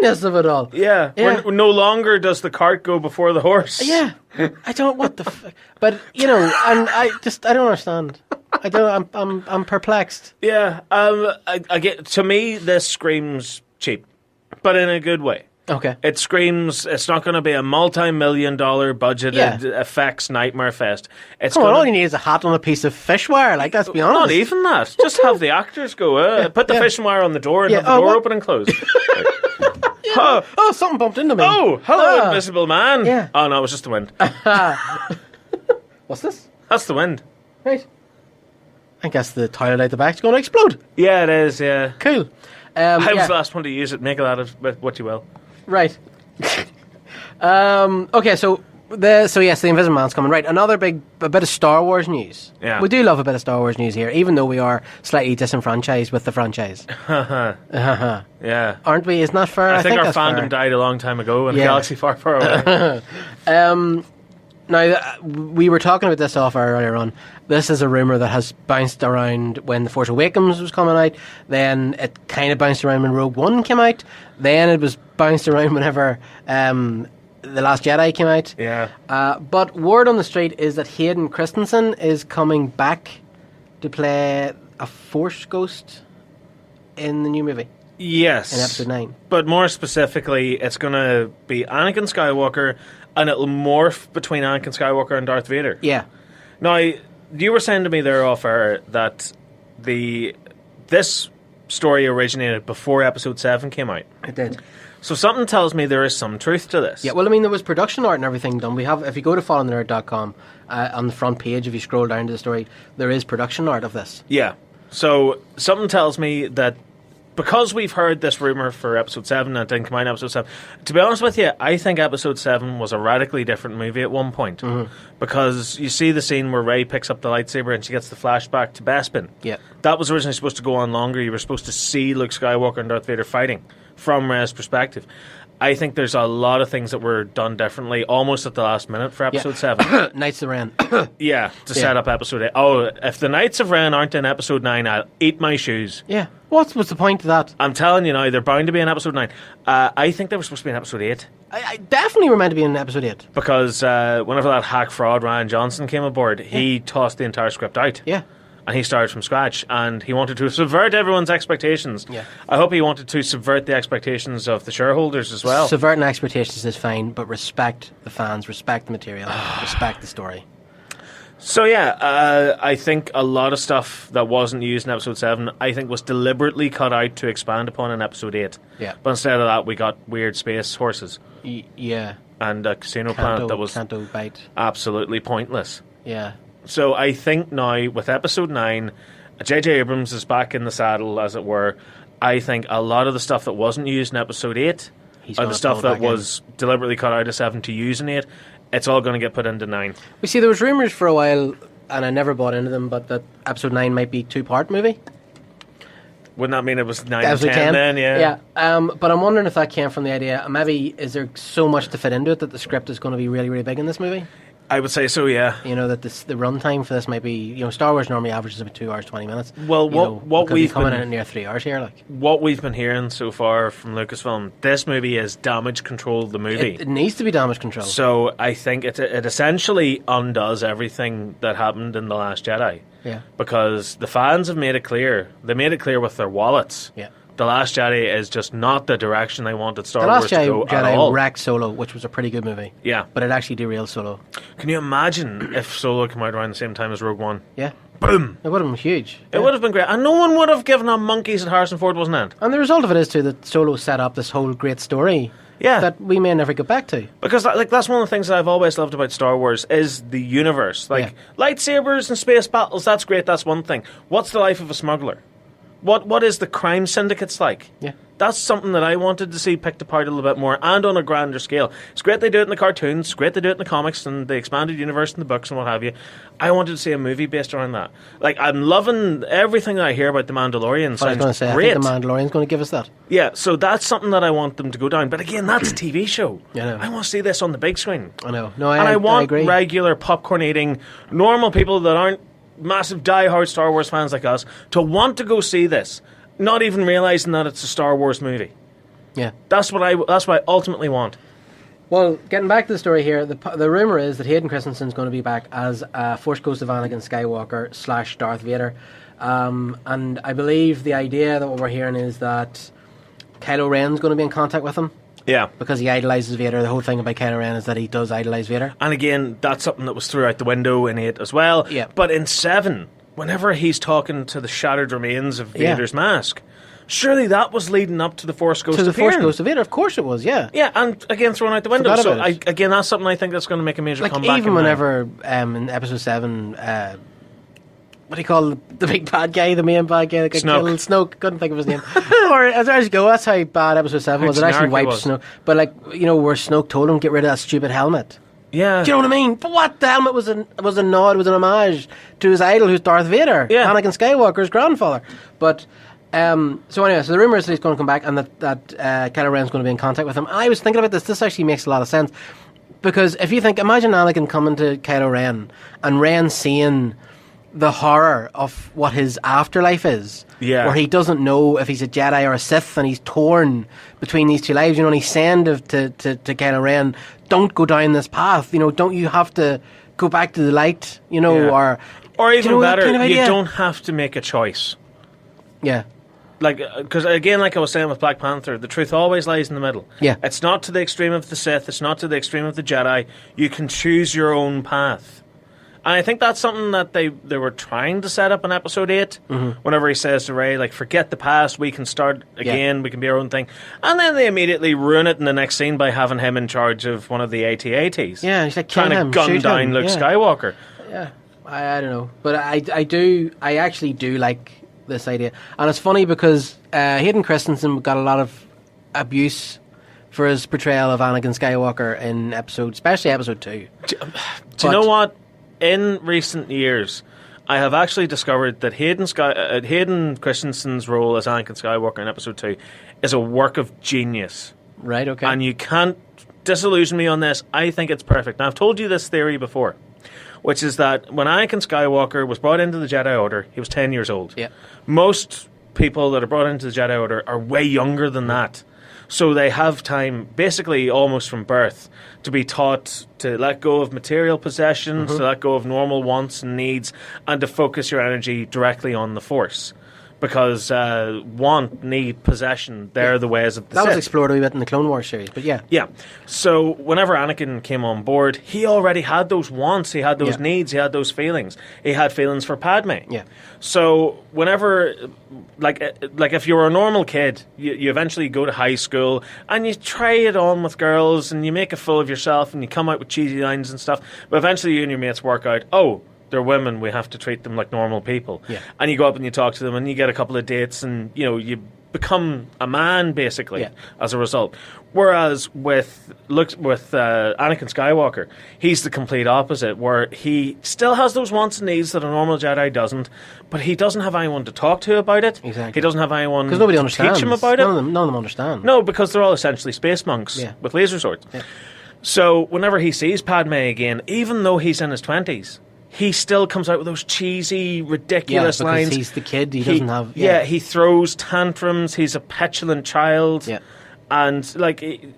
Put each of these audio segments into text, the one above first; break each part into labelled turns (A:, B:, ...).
A: silliness of it all.
B: Yeah. No longer does the cart go before the horse.
A: Yeah. I don't, what the fuck. But, and I don't understand. I'm perplexed.
B: Yeah. I get, to me, this screams cheap, but in a good way.
A: Okay.
B: It screams, it's not going to be a multi-million-dollar budgeted effects nightmare fest. It's
A: all you need is a hat on a piece of fish wire. Like, let's be honest.
B: Not even that. Just have the actors go, put the fishing wire on the door and have the door open and close.
A: Oh, something bumped into me.
B: Oh, hello, invisible man.
A: Yeah.
B: Oh, no, it was just the wind.
A: What's this?
B: That's the wind.
A: Right. I guess the toilet out the back's going to explode.
B: Yeah, it is, yeah.
A: Cool.
B: I was the last one to use it. Make of that what you will.
A: Right. Okay, so yes, the Invisible Man's coming. Right, a bit of Star Wars news.
B: Yeah.
A: We do love a bit of Star Wars news here, even though we are slightly disenfranchised with the franchise.
B: Yeah.
A: Aren't we? Isn't that fair?
B: I think our
A: that's
B: fandom
A: fair.
B: died a long time ago in a galaxy far, far away.
A: Now, we were talking about this off air earlier on. This is a rumour that has bounced around when The Force Awakens was coming out. Then it kind of bounced around when Rogue One came out. Then it was bounced around whenever The Last Jedi came out.
B: Yeah.
A: But word on the street is that Hayden Christensen is coming back to play a Force ghost in the new movie.
B: Yes.
A: In Episode 9.
B: But more specifically, it's going to be Anakin Skywalker, and it'll morph between Anakin Skywalker and Darth Vader.
A: Yeah.
B: Now, you were saying to me there off air that this story originated before Episode 7 came out.
A: It did.
B: So something tells me there is some truth to this.
A: Yeah, well, I mean, there was production art and everything done. We have, if you go to followthenerd.com, on the front page, if you scroll down to the story, there is production art of this.
B: Yeah. So something tells me that because we've heard this rumour for Episode 7 and it didn't come out in Episode 7, to be honest with you, I think Episode 7 was a radically different movie at one point. Mm-hmm. Because you see the scene where Rey picks up the lightsaber and she gets the flashback to Bespin.
A: Yeah.
B: That was originally supposed to go on longer. You were supposed to see Luke Skywalker and Darth Vader fighting from Rey's perspective. I think there's a lot of things that were done differently, almost at the last minute for Episode 7.
A: Knights of Ren.
B: Yeah, to set up Episode 8. Oh, if the Knights of Ren aren't in Episode 9, I'll eat my shoes.
A: Yeah. What's the point of that?
B: I'm telling you now, they're bound to be in Episode 9. I think they were supposed to be in Episode 8.
A: I definitely were meant to be in Episode 8.
B: Because whenever that hack fraud Ryan Johnson came aboard, he tossed the entire script out.
A: Yeah.
B: And he started from scratch, and he wanted to subvert everyone's expectations.
A: Yeah.
B: I hope he wanted to subvert the expectations of the shareholders as well.
A: Subverting expectations is fine, but respect the fans, respect the material, respect the story.
B: So yeah, I think a lot of stuff that wasn't used in Episode 7, I think was deliberately cut out to expand upon in Episode 8.
A: Yeah.
B: But instead of that, we got weird space horses.
A: Yeah.
B: And a casino planet that was
A: Canto Bite.
B: Absolutely pointless.
A: Yeah.
B: So I think now, with Episode 9, J.J. Abrams is back in the saddle, as it were. I think a lot of the stuff that wasn't used in Episode 8, or the stuff that was deliberately cut out of 7 to use in 8, it's all going to get put into 9.
A: We see there was rumours for a while, and I never bought into them, but that Episode 9 might be a 2-part movie.
B: Wouldn't that mean it was 9 and 10 then?
A: Yeah. But I'm wondering if that came from the idea, maybe is there so much to fit into it that the script is going to be really, really big in this movie?
B: I would say so, yeah.
A: You know, that the runtime for this might be, Star Wars normally averages about 2 hours, 20 minutes.
B: Well, what we've
A: coming in near 3 hours here, like.
B: What we've been hearing so far from Lucasfilm, this movie is damage control the movie.
A: It needs to be damage control.
B: So I think it essentially undoes everything that happened in The Last Jedi.
A: Yeah.
B: Because the fans have made it clear. They made it clear with their wallets.
A: Yeah.
B: The Last Jedi is just not the direction they wanted Star Wars to go
A: The Last
B: at all.
A: Jedi wrecked Solo, which was a pretty good movie.
B: Yeah.
A: But it actually derailed Solo.
B: Can you imagine if Solo came out around the same time as Rogue One?
A: Yeah.
B: Boom!
A: It would have been huge.
B: It would have been great. And no one would have given a monkeys that Harrison Ford wasn't in.
A: And the result of it is, too, that Solo set up this whole great story that we may never get back to.
B: Because that's one of the things that I've always loved about Star Wars is the universe. Lightsabers and space battles, that's great, that's one thing. What's the life of a smuggler? What is the crime syndicates like?
A: Yeah.
B: That's something that I wanted to see picked apart a little bit more and on a grander scale. It's great they do it in the cartoons, it's great they do it in the comics and the expanded universe and the books and what have you. I wanted to see a movie based around that. Like, I'm loving everything that I hear about The Mandalorian. Sounds great.
A: I think The Mandalorian's going to give us that.
B: Yeah, so that's something that I want them to go down. But again, that's a TV show.
A: Yeah,
B: I want to see this on the big screen.
A: I know.
B: I want
A: agree.
B: regular popcorn eating, normal people that aren't massive die-hard Star Wars fans like us to want to go see this, not even realising that it's a Star Wars movie.
A: Yeah.
B: That's what I ultimately want.
A: Well, getting back to the story here, the rumor is that Hayden Christensen's going to be back as Force Ghost of Anakin Skywalker / Darth Vader, and I believe the idea that what we're hearing is that Kylo Ren's going to be in contact with him.
B: Yeah.
A: Because he idolizes Vader. The whole thing about Kylo Ren is that he does idolize Vader.
B: And again, that's something that was through out the window in 8 as well.
A: Yeah.
B: But in 7, whenever he's talking to the shattered remains of Vader's mask, surely that was leading up to the Force Ghost
A: appearing. To the Force Ghost of Vader, of course it was, yeah.
B: Yeah, and again, thrown out the window. So, again, that's something I think that's going to make a major comeback.
A: Even whenever, in Episode 7... what do you call the big bad guy, the main bad guy that got killed? Snoke, couldn't think of his name. Or as you go, that's how bad Episode 7 was. It actually wiped Snoke. But where Snoke told him, get rid of that stupid helmet.
B: Yeah.
A: Do you know what I mean? But what? The helmet was a nod, was an homage to his idol, who's Darth Vader.
B: Yeah.
A: Anakin Skywalker's grandfather. But, so anyway, so the rumour is that he's going to come back and that Kylo Ren's going to be in contact with him. And I was thinking about this. This actually makes a lot of sense. Because if you think, imagine Anakin coming to Kylo Ren and Ren seeing the horror of what his afterlife is, where he doesn't know if he's a Jedi or a Sith, and he's torn between these two lives. And he's saying to Kylo Ren, "Don't go down this path. Don't you have to go back to the light? Or
B: even better, kind of you don't have to make a choice."
A: Yeah.
B: Because again, like I was saying with Black Panther, the truth always lies in the middle.
A: Yeah.
B: It's not to the extreme of the Sith. It's not to the extreme of the Jedi. You can choose your own path. And I think that's something that they were trying to set up in Episode 8, whenever he says to Rey, forget the past, we can start again, we can be our own thing. And then they immediately ruin it in the next scene by having him in charge of one of the AT-ATs.
A: Yeah, he's
B: trying to gun down Luke Skywalker.
A: Yeah, I don't know. But I actually do like this idea. And it's funny because Hayden Christensen got a lot of abuse for his portrayal of Anakin Skywalker in especially Episode 2.
B: Do you know what? In recent years, I have actually discovered that Hayden Christensen's role as Anakin Skywalker in Episode 2 is a work of genius.
A: Right, okay.
B: And you can't disillusion me on this. I think it's perfect. Now, I've told you this theory before, which is that when Anakin Skywalker was brought into the Jedi Order, he was 10 years old.
A: Yeah.
B: Most people that are brought into the Jedi Order are way younger than that. So they have time, basically almost from birth, to be taught to let go of material possessions, to let go of normal wants and needs, and to focus your energy directly on the Force. Because want, need, possession, they're the ways of the Sith.
A: That was explored a wee bit in the Clone Wars series, but yeah.
B: Yeah. So whenever Anakin came on board, he already had those wants, he had those needs, he had those feelings. He had feelings for Padme.
A: Yeah.
B: So whenever, like if you were a normal kid, you eventually go to high school and you try it on with girls and you make a fool of yourself and you come out with cheesy lines and stuff, but eventually you and your mates work out, they're women, we have to treat them like normal people.
A: Yeah.
B: And you go up and you talk to them and you get a couple of dates and, you become a man, basically, as a result. Whereas with Anakin Skywalker, he's the complete opposite, where he still has those wants and needs that a normal Jedi doesn't, but he doesn't have anyone to talk to about it.
A: Exactly.
B: He doesn't have anyone
A: because nobody
B: to
A: understands.
B: teach him about it.
A: None of them understand.
B: No, because they're all essentially space monks with laser swords. Yeah. So whenever he sees Padme again, even though he's in his 20s, he still comes out with those cheesy, ridiculous lines.
A: He's the kid. He doesn't have.
B: Yeah, he throws tantrums. He's a petulant child.
A: Yeah,
B: and he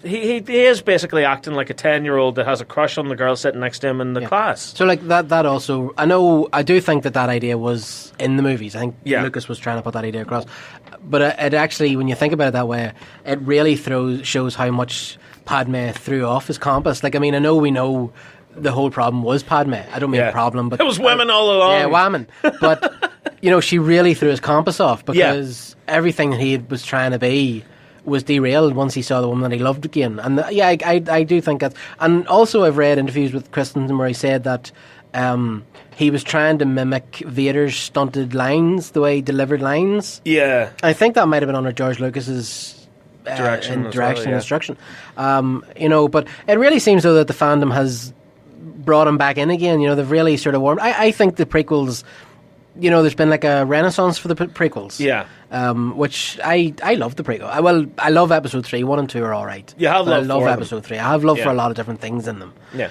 B: is basically acting like a 10-year-old that has a crush on the girl sitting next to him in the class. So
A: that also, I do think that idea was in the movies. I think Lucas was trying to put that idea across. But it actually, when you think about it that way, it really shows how much Padme threw off his compass. I know we know the whole problem was Padme. I don't mean a problem, but
B: it was women all along.
A: Yeah, women. But she really threw his compass off because everything that he was trying to be was derailed once he saw the woman that he loved again. And I do think that. And also, I've read interviews with Christensen where he said that he was trying to mimic Vader's stunted lines, the way he delivered lines.
B: Yeah,
A: I think that might have been under George Lucas's
B: direction
A: and instruction. But it really seems though that the fandom has brought him back in again. They've really sort of warmed. I think the prequels there's been like a renaissance for the prequels.
B: Yeah.
A: Which I love the prequel. I love episode 3. 1 and 2 are all right.
B: You have
A: but
B: love
A: I love
B: for
A: episode 3. I have love for
B: Yeah.
A: a lot of different things in them.
B: Yeah.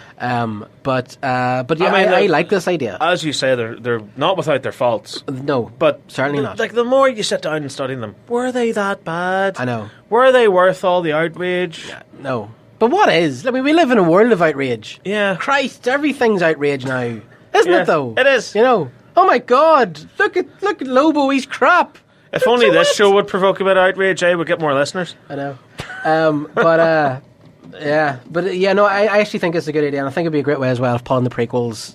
A: But yeah,
B: I mean,
A: I like this idea.
B: As you say, they're not without their faults.
A: No,
B: But
A: certainly not.
B: Like, the more you sit down and study them, were they that bad?
A: I know.
B: Were they worth all the outrage?
A: No. But what is? I mean, we live in a world of outrage.
B: Yeah.
A: Christ, everything's outrage now. Isn't
B: Yeah,
A: it, though?
B: it is.
A: Oh my God, look at Lobo, he's crap.
B: If only this show would provoke a bit of outrage, we'd get more listeners.
A: I know. No, I actually think it's a good idea, and I think it'd be a great way as well of pulling the prequels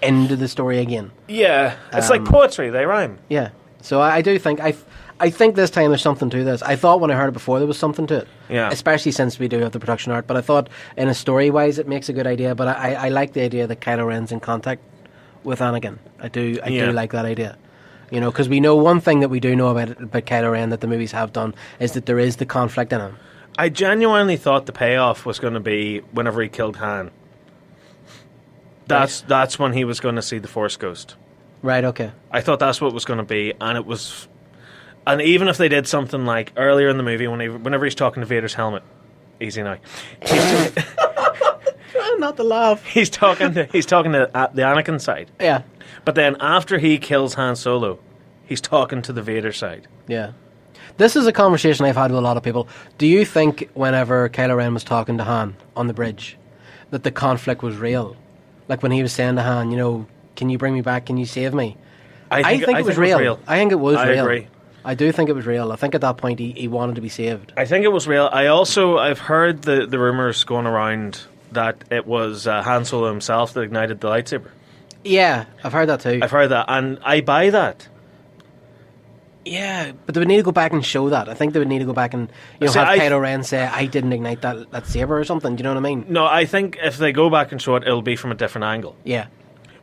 A: into the story again.
B: Yeah. It's like poetry, they rhyme.
A: Yeah. So I do think, I think this time there's something to this. I thought when I heard it before there was something to it.
B: Yeah.
A: Especially since we do have the production art, but I thought in a story-wise it makes a good idea, but I like the idea that Kylo Ren's in contact with Anakin. I do like that idea. Because we know one thing that we do know about Kylo Ren that the movies have done is that there is the conflict in him.
B: I genuinely thought the payoff was going to be whenever he killed Han. That's when he was going to see the Force Ghost.
A: Right, okay.
B: I thought that's what it was going to be, and it was... And even if they did something like earlier in the movie, whenever he's talking to Vader's helmet... Easy now.
A: Trying not to laugh.
B: He's talking to the Anakin side.
A: Yeah.
B: But then after he kills Han Solo, he's talking to the Vader side.
A: Yeah. This is a conversation I've had with a lot of people. Do you think whenever Kylo Ren was talking to Han on the bridge, that the conflict was real? Like when he was saying to Han, can you bring me back? Can you save me? I think it was real. I think it was real.
B: I agree.
A: I do think it was real. I think at that point he wanted to be saved.
B: I think it was real. I've heard the rumours going around that it was Han Solo himself that ignited the lightsaber.
A: Yeah, I've heard that too.
B: I've heard that, and I buy that.
A: Yeah, but they would need to go back and show that. I think they would need to go back and have Kylo Ren say, I didn't ignite that saber or something. Do you know what I mean?
B: No, I think if they go back and show it, it'll be from a different angle.
A: Yeah.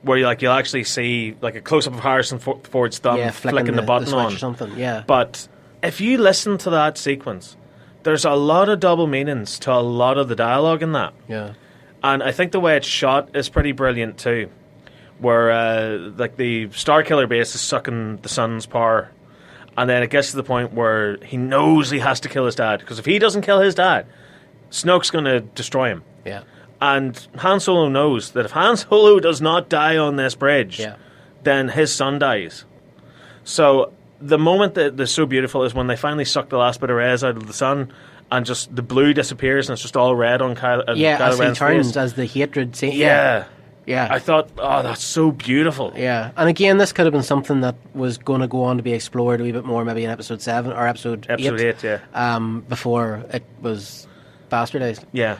B: Where you'll actually see like a close-up of Harrison Ford's thumb flicking the button
A: switch
B: on.
A: Or something, yeah.
B: But if you listen to that sequence, there's a lot of double meanings to a lot of the dialogue in that.
A: Yeah.
B: And I think the way it's shot is pretty brilliant too. Where like the Starkiller base is sucking the sun's power, and then it gets to the point where he knows he has to kill his dad, because if he doesn't kill his dad, Snoke's going to destroy him.
A: Yeah.
B: And Han Solo knows that if Han Solo does not die on this bridge, then his son dies. So the moment that's so beautiful is when they finally suck the last bit of rays out of the sun, and just the blue disappears and it's just all red on Kylo
A: as
B: Ren's
A: he turns,
B: face.
A: as the hatred...
B: Yeah.
A: Yeah.
B: I thought, that's so beautiful.
A: Yeah. And again, this could have been something that was going to go on to be explored a wee bit more, maybe in episode 7 or episode 8.
B: Yeah.
A: Before it was bastardized.
B: Yeah.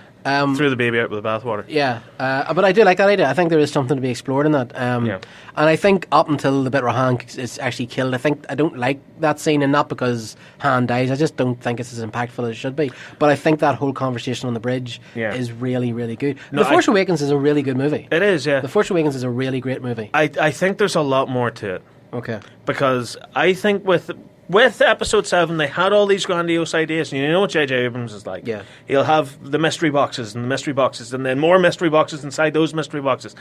B: Threw the baby out with the bathwater.
A: Yeah. But I do like that idea. I think there is something to be explored in that. And I think up until the bit where Han is actually killed, I don't like that scene, and not because Han dies. I just don't think it's as impactful as it should be. But I think that whole conversation on the bridge is really, really good. The Force Awakens is a really good movie.
B: It is, yeah.
A: The Force Awakens is a really great movie.
B: I think there's a lot more to it.
A: Okay.
B: Because I think with episode 7, they had all these grandiose ideas, and you know what J.J. Abrams is like.
A: Yeah.
B: He'll have the mystery boxes and the mystery boxes, and then more mystery boxes inside those mystery boxes.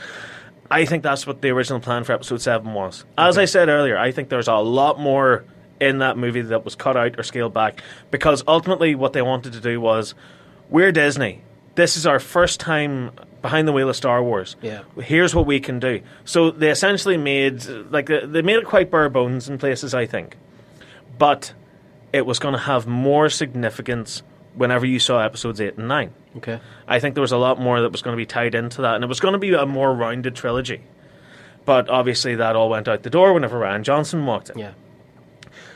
B: I think that's what the original plan for episode 7 was. As I said earlier, I think there's a lot more in that movie that was cut out or scaled back, because ultimately what they wanted to do was, we're Disney. This is our first time behind the wheel of Star Wars.
A: Yeah.
B: Here's what we can do. So they essentially made, they made it quite bare bones in places, I think. But it was going to have more significance whenever you saw episodes 8 and 9.
A: Okay.
B: I think there was a lot more that was going to be tied into that, and it was going to be a more rounded trilogy. But obviously that all went out the door whenever Rian Johnson walked in.
A: Yeah.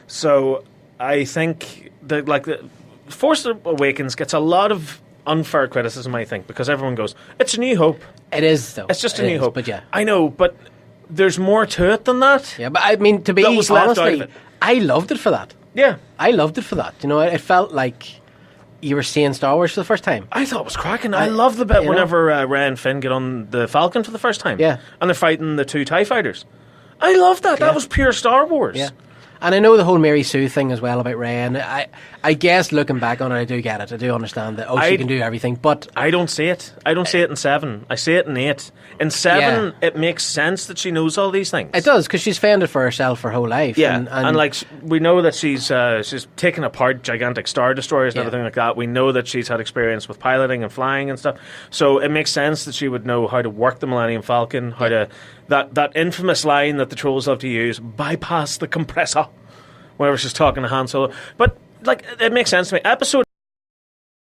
B: So I think that the Force Awakens gets a lot of unfair criticism, I think, because everyone goes, it's A New Hope.
A: It is, though.
B: It's just A New Hope.
A: But yeah.
B: I know, but there's more to it than that.
A: Yeah, but I mean, to be
B: that was left out
A: honestly,
B: of it.
A: I loved it for that.
B: Yeah.
A: I loved it for that. It felt like you were seeing Star Wars for the first time.
B: I thought it was cracking. I love the bit whenever Rey and Finn get on the Falcon for the first time.
A: Yeah.
B: And they're fighting the 2 TIE fighters. I love that. Yeah. That was pure Star Wars.
A: Yeah. And I know the whole Mary Sue thing as well about Rey, and I guess looking back on it, I do get it. I do understand that. She can do everything, but
B: I don't see it. I don't see it in 7. I see it in 8. In 7, it makes sense that she knows all these things.
A: It does, because she's fended for herself her whole life.
B: Yeah, and like we know that she's taken apart gigantic Star Destroyers and everything like that. We know that she's had experience with piloting and flying and stuff. So it makes sense that she would know how to work the Millennium Falcon, how to that infamous line that the trolls love to use, bypass the compressor, whenever she's talking to Han Solo. But like, it makes sense to me. Episode